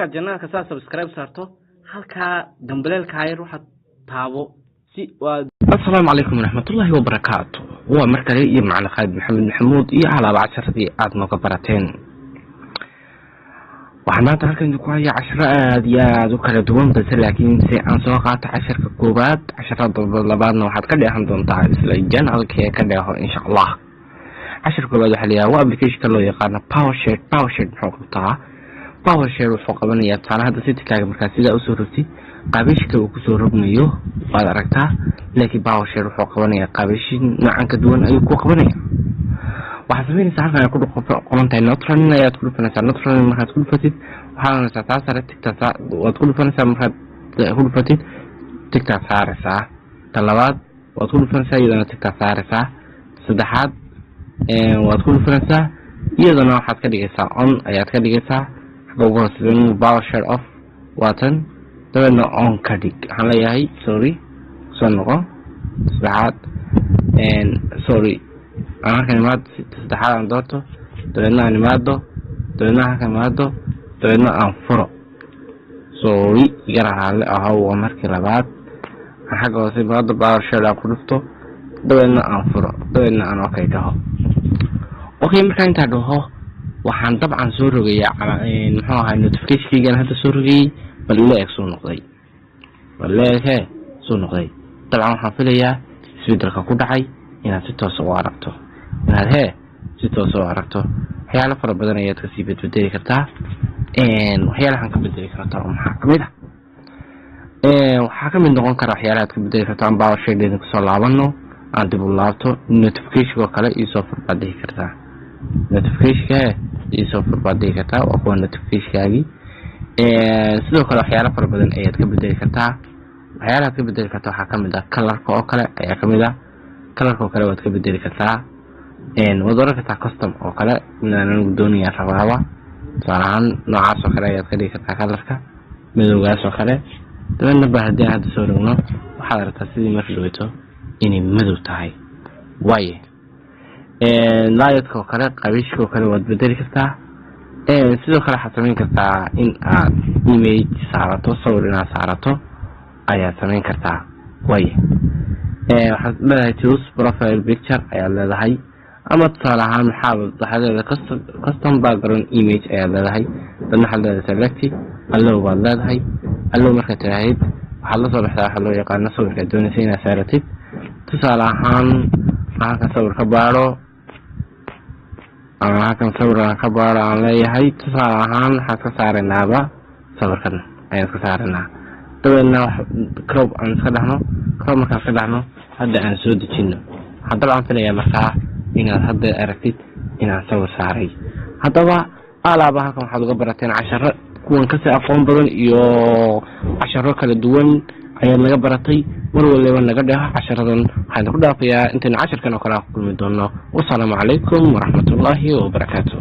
markaad janaalka saa subscribe saarto halka dambalelka ay ruuxa taabo si waa Assalaamu alaykum warahmatullahi wabarakatuh waa markale iyo macna Khalid Maxamed Maxamuud iyo alaab casharadii aad nooga barateen waxaan maanta halkan ku hayaa casharo aad iyo aad u kala duwan balse laakiin si aan soo qaato casharka koobaad casharada labaadna waxaad ka dheehan doontaa isla janaalka ka dheeho insha Allah cashar koobaad waxa la yiraahdaa application loo yaqaan PowerShell muxuu qabtaa PowerShell wuxuu qabanayaa taariikhda sitkaaga marka sida u soo rogtay qaabishka uu ku soo rognayo waad aragtaa laakiin PowerShell wuxuu qabanayaa qaabishin noocan ka duwan ayuu ku qabanayaa waxa sameynaysa halkan ku qorantahay notran ayaad ku dhufanaysaa notran markaad ku dhufatid waxaana saataa sare tigta waad ku dhufanaysaa markaad ku dhufatid tigta saaraysaa talabaad waad ku dhufanaysaa iyadana tigta saaraysaa saddexaad waad ku dhufanaysaa iyadana waxaad ka dhigaysaa on ayaad ka dhigaysaa ugu hooseen PowerShell off waatan dabadna on ka dhig waxaan leeyahay sorry soo noqo saddexaad sorry halkan imaad saddexaad aan doorto dabadna aan imaado dabadna halkan imaado dabadna aan furo sorry yaraale waa markii labaad xagga hoose imaado PowerShell aan ku dhufto dabadna aan furo dabadna aan okay dhaho okay markaan inta dhaho waxaan dabcan soo rogayaa muxuu ahaa notification-kan hadda soo rogay bal leeg soo noqday dabcan waxaan filayaa isbedelka ku dhacay inaad si toos u aragto waxyaalo fara badan ayaad ka sii bedeli kartaa waxyaalahan ka bedeli kartaa maxaa kamid ah waxaa kamid noqon kara waxyaalaha aad ka bedeli kartaa aan PowerShell idin kusoo laabano aan dib u laabto notification kale iyo soo furbaadii kartaa notification isoo furbaadii kartaa waa kuwa notification-kaagi sidoo kale waxyaalo fara badan ayaad ka bedeli kartaa waxyaalaha ka bedeli kartaa waxaa kamid ah colorka oo kale ayaa kamid ah colorka oo kale waad ka bedeli kartaa waad oran kartaa custom oo kale inaan doonaya rabaaba tusaalahaan noocaas oo kale ayaad ka dhigi kartaa colorka madowgaas oo kale dabadna ba haddii hadda soo rogno waxaad aragtaa sidii marka dhaweyto inay madow tahay waaye laayadka oo kale qabiishka oo kale waad bedeli kartaa sidoo kale waxaad samayn kartaa in aad image saarato sawir inaad saarato ayaad samayn kartaa waaye waxaad leedahay choose profile picture ayaad leedahay ama tusaale ahaan waxaad leedahay custom background image ayaad leedahay dadna waxaad leedahay select allow baad leedahay allow markaad tiraahid waxaad la soo baxdaa waxa loo yaqaano sawirka doonaysa inaad saaratid tusaale ahaan halkan sawir ka baaro halkan sawir ka baaro aan leeyahay tusaale ahaan waxaad ka saaraynaaba sawirkan ayaad ka saaraynaa dabadna crop aan iska dhahno crop markaan iska dhahno hadda aan soo dejino waxaan dabcan filayaa markaa inaad hadda aragtid inaan sawir saaray haddaba alaaba halkan waxaad uga barateen casharo kuwan kasi aqoon badan iyo casharo kala duwan ayaad naga baratay mar waliba naga dheeho casharadan waxaan ku dhaafayaa intaan casharkan oo kale ku kulmi doono wassalaamu calaykum waraxmatullaahi wabarakaatuh